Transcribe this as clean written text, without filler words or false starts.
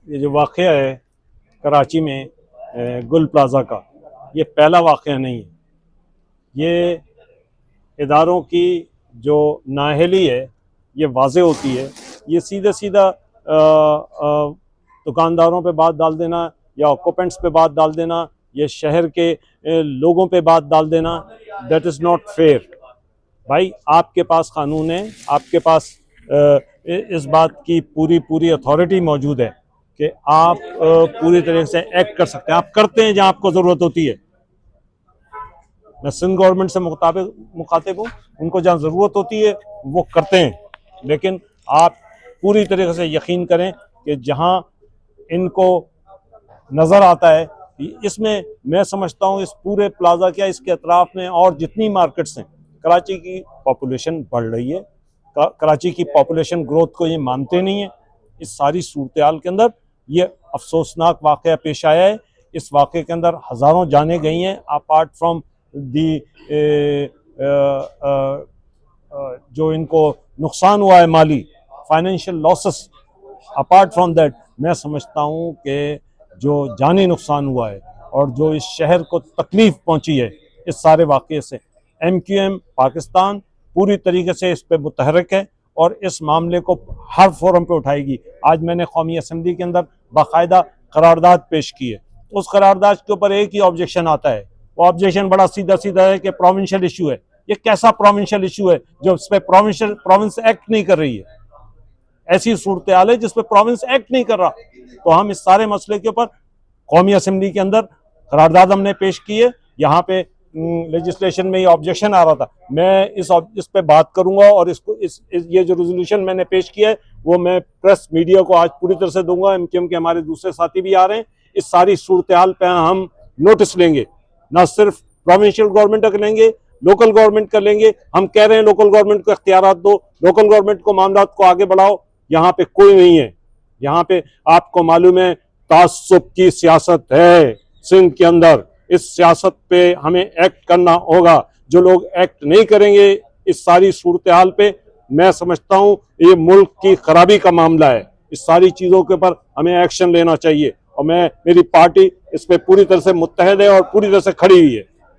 ये जो वाक़या है कराची में गुल प्लाज़ा का, ये पहला वाक़या नहीं है। ये इदारों की जो नाअहली है ये वाज़े होती है। ये सीधा सीधा दुकानदारों पे बात डाल देना या ऑक्यूपेंट्स पे बात डाल देना, ये शहर के लोगों पे बात डाल देना, दैट इज़ नॉट फेयर। भाई आपके पास कानून है, आपके पास इस बात की पूरी अथॉरिटी मौजूद है कि आप पूरी तरह से एक्ट कर सकते हैं। आप करते हैं जहां आपको ज़रूरत होती है। मैं सिंध गवर्नमेंट से मुखातिब हूँ, उनको जहाँ ज़रूरत होती है वो करते हैं, लेकिन आप पूरी तरीके से यकीन करें कि जहाँ इनको नज़र आता है, इसमें मैं समझता हूँ इस पूरे प्लाजा क्या इसके अतराफ में और जितनी मार्केट्स हैं, कराची की पॉपुलेशन बढ़ रही है। कराची की पॉपुलेशन ग्रोथ को ये मानते नहीं है। इस सारी सूरत हाल के अंदर ये अफसोसनाक वाक़या पेश आया है। इस वाक़े के अंदर हज़ारों जानें गई हैं, अपार्ट फ्राम दी जो इनको नुकसान हुआ है माली financial losses, apart from that मैं समझता हूँ कि जो जानी नुकसान हुआ है और जो इस शहर को तकलीफ़ पहुँची है इस सारे वाक़े से, MQM पाकिस्तान पूरी तरीके से इस पर मुतहरक है और इस मामले को हर फोरम पे उठाएगी। आज मैंने कौमी असम्बली के अंदर बाकायदा करारदाद पेश की है। उस करारदाद के ऊपर एक ही ऑब्जेक्शन आता है, वो ऑब्जेक्शन बड़ा सीधा सीधा है कि प्रोविंशियल इशू है। ये कैसा प्रोविंशियल इशू है जो इस पर प्रोविंस एक्ट नहीं कर रही है? ऐसी सूरत हाल है जिस पर प्रोविंस एक्ट नहीं कर रहा। तो हम इस सारे मसले के ऊपर कौमी असम्बली के अंदर करारदाद हमने पेश की है। यहाँ पे लेजिस्लेशन में ये ऑब्जेक्शन आ रहा था, मैं इस पे बात करूंगा और ये जो रेजोल्यूशन मैंने पेश किया है वो मैं प्रेस मीडिया को आज पूरी तरह से दूंगा। MQM के हमारे दूसरे साथी भी आ रहे हैं। इस सारी सूरत हाल पे हम नोटिस लेंगे, ना सिर्फ प्रोविंशियल गवर्नमेंट का लेंगे, लोकल गवर्नमेंट का लेंगे। हम कह रहे हैं लोकल गवर्नमेंट को इख्तियारात दो, लोकल गवर्नमेंट को मामलात को आगे बढ़ाओ। यहाँ पे कोई नहीं है। यहाँ पे आपको मालूम है तासुब की सियासत है सिंध के अंदर। इस सियासत पे हमें एक्ट करना होगा। जो लोग एक्ट नहीं करेंगे इस सारी सूरत हाल पे, मैं समझता हूँ ये मुल्क की खराबी का मामला है। इस सारी चीज़ों के ऊपर हमें एक्शन लेना चाहिए और मेरी पार्टी इस पे पूरी तरह से मुत्तहद है और पूरी तरह से खड़ी हुई है।